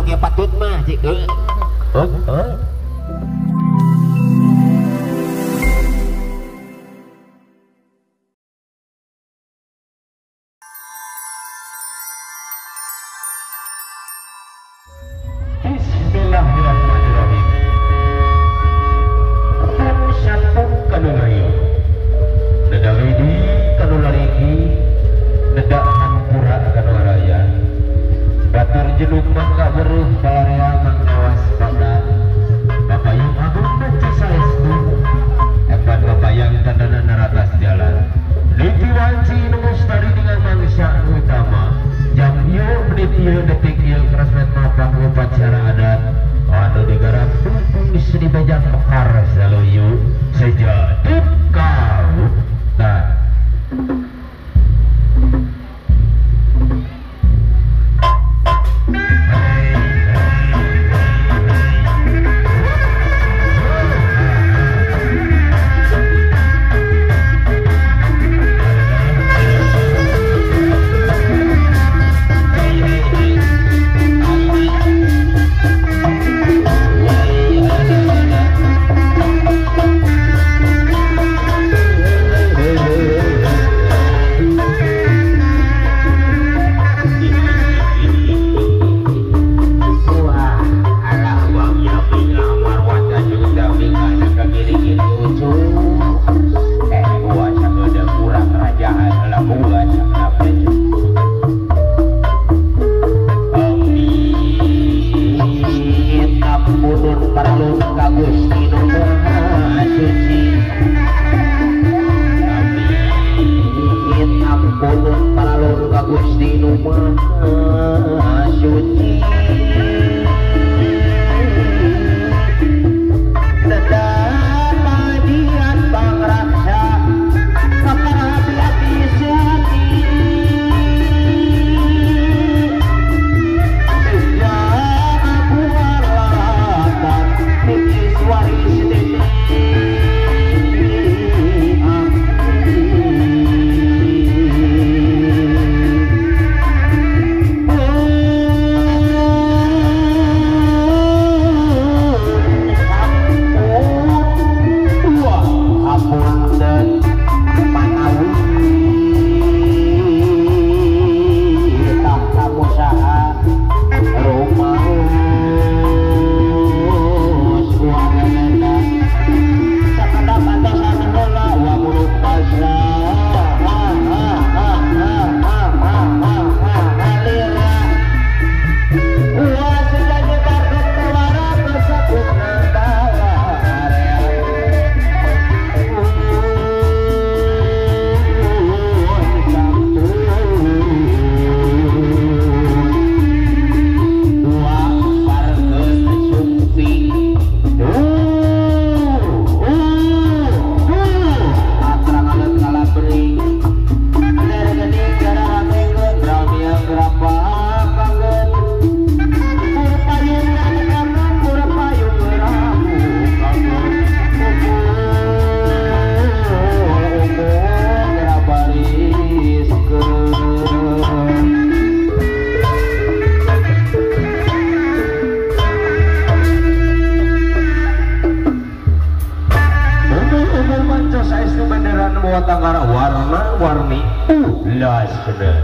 ge patut mah cik Bismillahirrahmanirrahim. Satun kanulari, nedawidi kanularigi, nedak hampura kanularaya. Batur jenuk mangga beruh balarea manggawas pada Bapayang Agung Panca Saestu. Epan Bapayang tandana naratas jalan. Liti wanci numustari dengan manusia utama. Jam ieu menit ieu detik ieu kerasmet mapang upacara adat anu digarap tungtung di seni bajang mekar saloyu sejadip kau nah warna-warni ulas bener.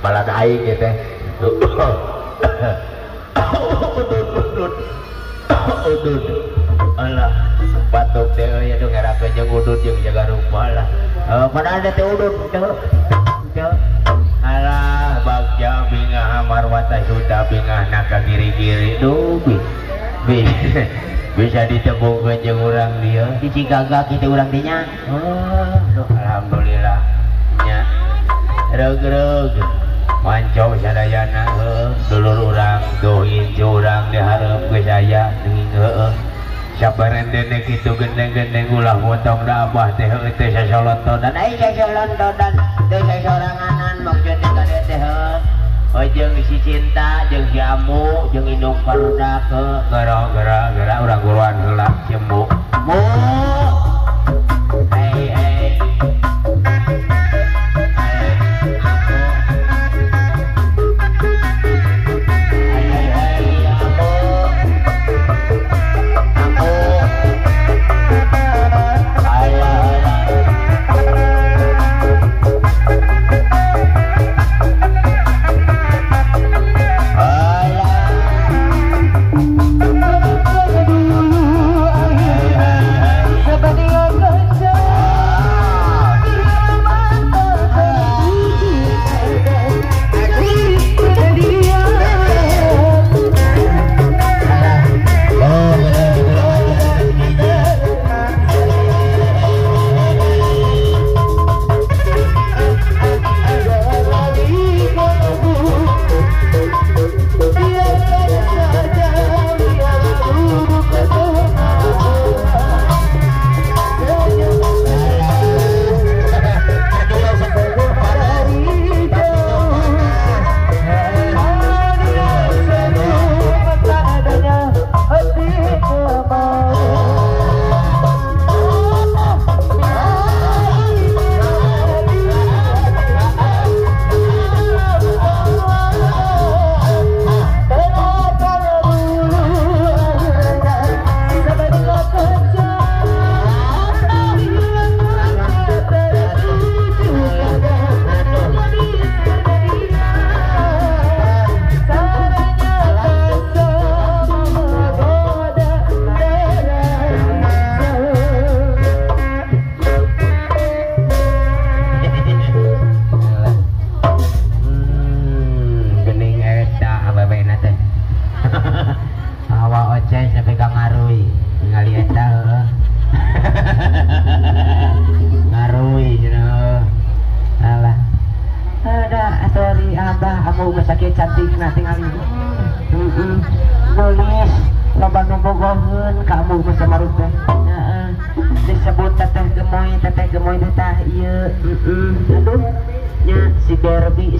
malah aing ya teh. Udud alah batuk teh ya dong ngarakeun jeung udud jeung jaga rumah lah. Padahal ada teh udud teu alah bagja bingah marwata sudah bingah naka giri-giri duh bisa ditebungkeun jeung urang dia hiji gagak kitu urang dinya. Alhamdulillah nya reug-reug mancong sadayana dulur urang doin urang dihareup geus aya teuing heueuh sabaran dene kitu gendeng-gendeng ulah potong da abah teh teu sasolontodan ai sasolontodan teu sasoranganan maksudna kade teh jeung si Cinta jeung si Amu jeung indung parudak gara-gara urang guruan heula cemu mu hei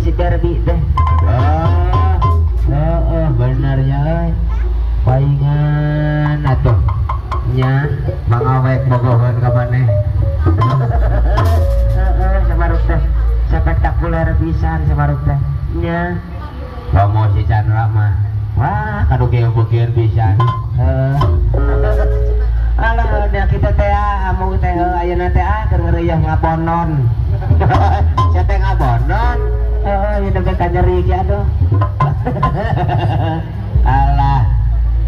si derby teh bener ya paingan atuh nya mangawek bogohan ka maneh samaruk teh spektakuler pisan samaruk teh nya promo si Chandra mah wah kadu geus pisan alah da kita teh amu teh ayeuna teh keur ngeureuyeuh ngabonon sia teh ngabonon ieu teh ka nyeri ge aduh alah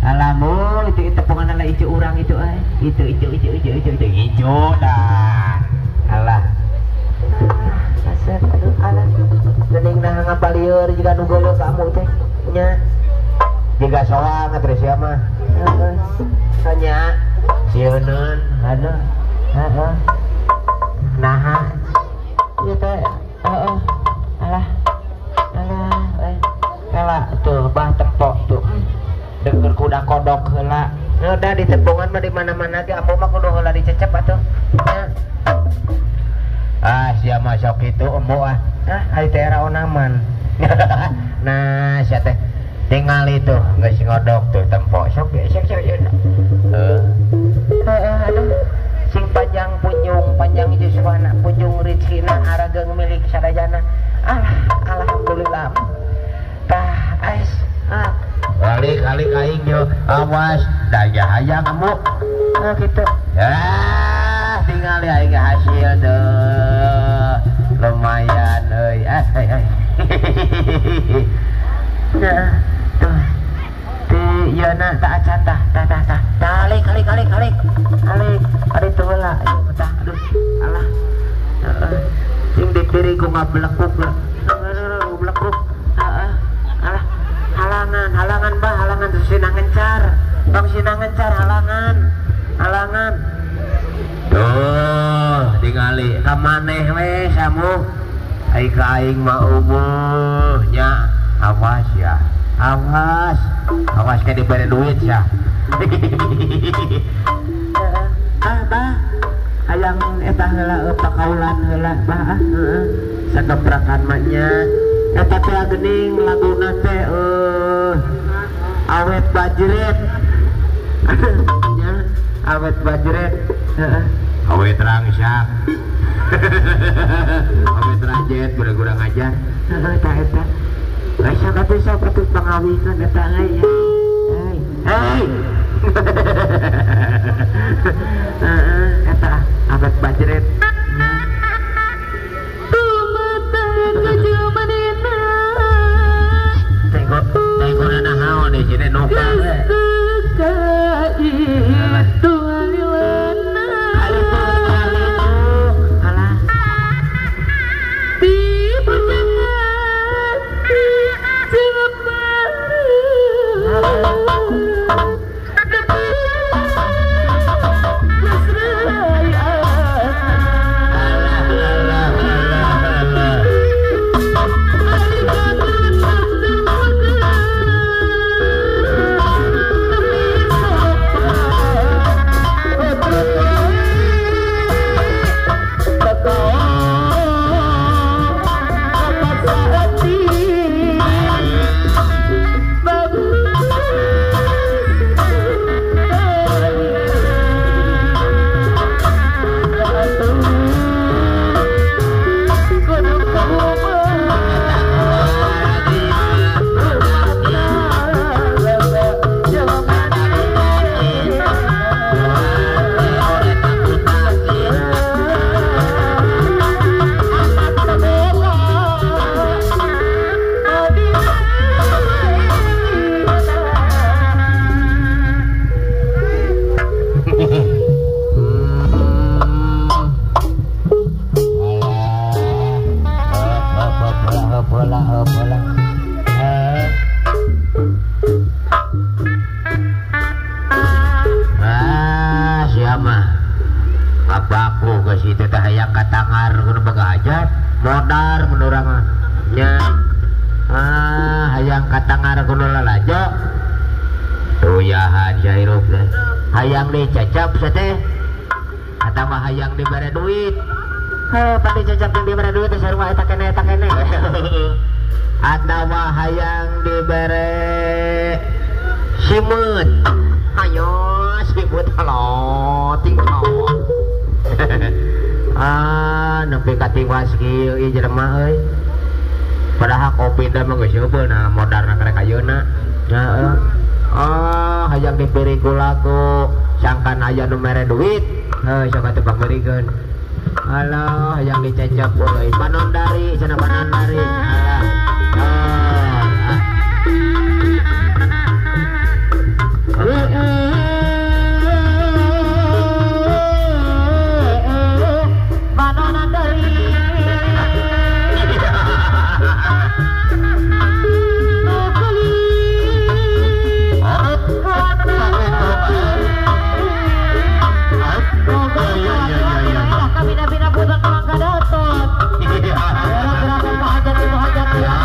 alamu itu tepungan ala ijo urang itu itu ijo dah alah kasar aduh alah geuning nah ngapalieur jiga nu geuleuh kamu teh nya jiga soang atuh sia mah nya sieun aduh naha ieu teh alah tuh bah tepok tuh denger kuda kodok heula udah di tepungan mah di mana-mana ge amu mah kudu heula dicecep atuh sia mah sok kitu embo ari teh era onaman nah sia teh tinggal itu geus ngodok tuh tempok sok aduh sing panjang Yuswana punjung rizkina arageng milik sadayana alhamdulillah tah ais kali aing yo awas daya hayang kamu gitu ya Nah, tuh. Iya nak tak acan tah. Kali. Ari tuh lah. Aduh, alah. Sing dipiri ku ngablekuk lah. Blekuk. Alah. Halangan bah, halangan tuh sinangencar. Bang sinangencar halangan. Tuh, tingali ka maneh we samu. Ai ka aing mah umuh nya. Awas ya. Awas kayak diberi duit ya. Bah, hayang eta heula pakaulan heula bah. Sagebrakan maknya. Eta teh geuning laguna teh awet bajret. Ya, awet bajret. Awet rangsak. Awet rajet gura-gura ngajar. Eta. Rasa kata pengawikan eta ya. Hei. Eta abad bajret. Tengok na naon di sini nopal. Modar menurangannya hayang katangar kuno lalajo tuyahan jairup deh hayang dicecap sate atau mah hayang diberi duit pada cecap yang diberi duit sarua eta kene atau mah hayang diberi simut ayo simut halo tinggal nepi katiwas kieu ieu jelema euy padahal kopi da mah geus heupeuna modarna karek ayeuna hayang diberi kulaku sangkan aya nu mere duit sok atuh pamerikeun alah hayang dicecep euy panondari cenah panondari Bina putar ke Mangga Datot. Gerakan Pak Hajat itu Hajat ya.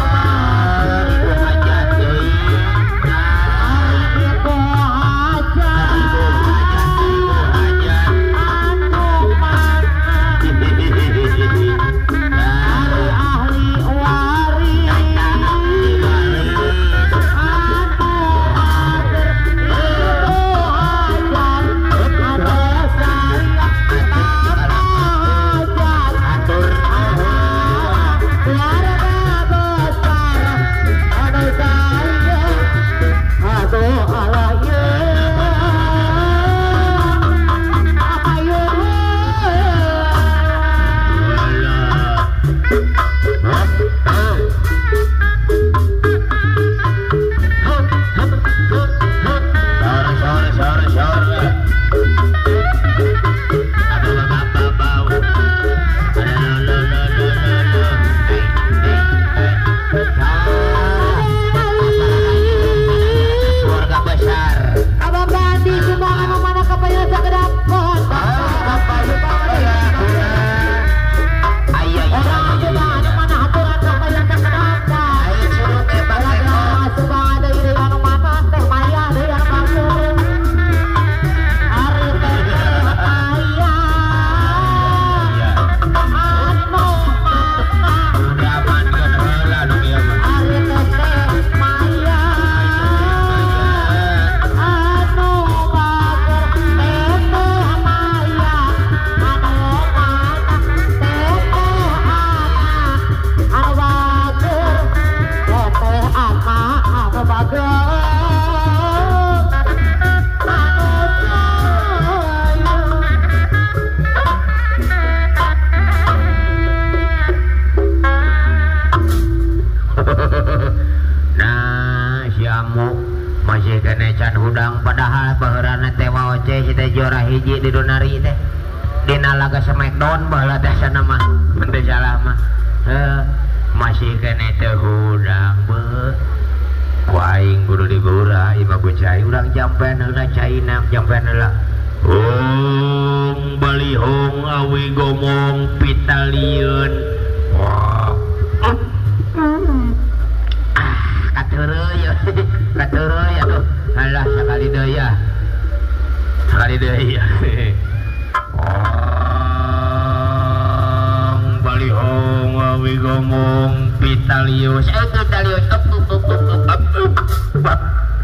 hiji di Donari teh dina laga Smackdown baheula teh sana mah mun teu salah mah masih kene teh hudang beuh ku aing kudu digura imah ku cai urang jampen heula caina jampen heula balihong awi gomong pitalieun kateureuy aduh alah sakali deui ya balihong awi gomong pitalius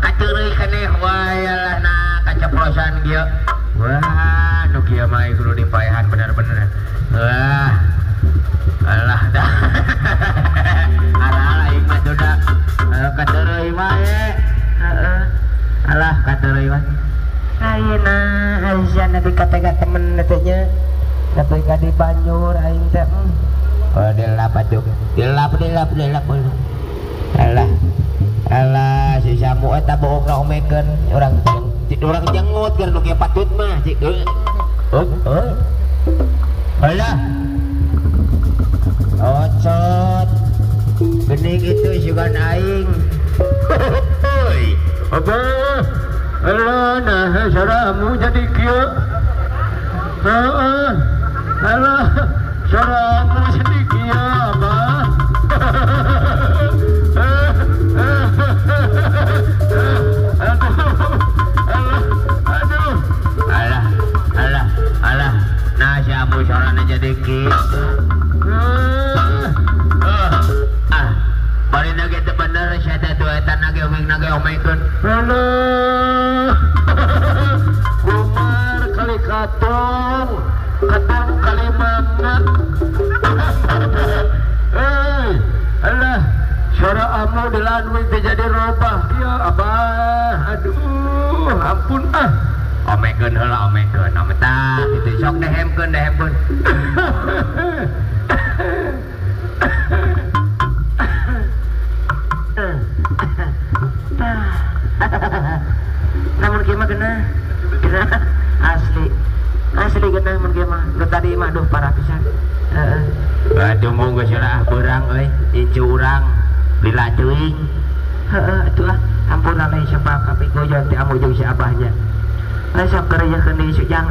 kateureuy keneh wae lah na kaceplosan kieu wah nu kieu mah kudu dipaehan bener-bener wah alah dah alah aing mah duda kateureuy wae alah kateureuy wae ayeuna ayeuna dikatega temen teh nya tapi ka di Banjur aing teh dilap atuh dilap alah si Samu eta bohongna omekeun urang jengut keur nu kieu patut mah cik alah ocot geuning itu sugan aing abah alah nah saramu jadi kieu alah saramu jadi kieu abah alah nah saramu sarana jadi kieu bari nage teu bener sia teh tuh eta nage omeng nage omekeun alah kumar kali katong kali mangga alah suara amu dilanwing teh jadi robah kieu abah aduh ampun omekeun heula omekeun tah kitu sok dehemkeun namun kieu mah geunah asli geunah mun kieu mah lu tadi mah aduh parah pisan aduh monggo salah beurang euy incu urang lila teuing atuh ampun alay sapal kapigoyon teh amu jeung si abahnya sok kereuyekeun di sujang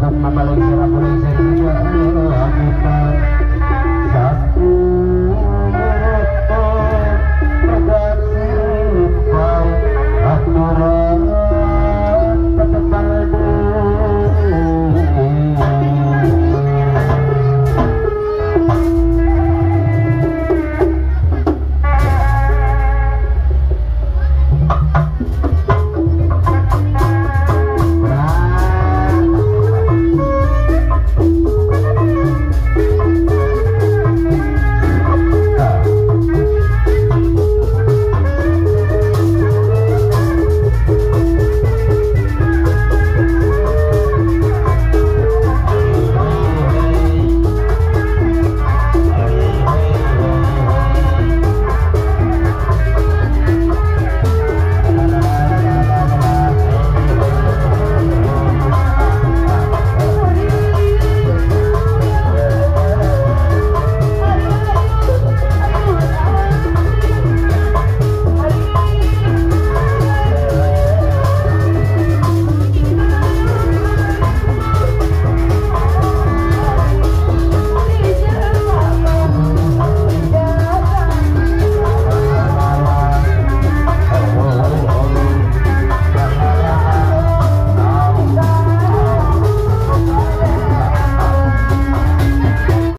untuk mabaloy sira pulay sa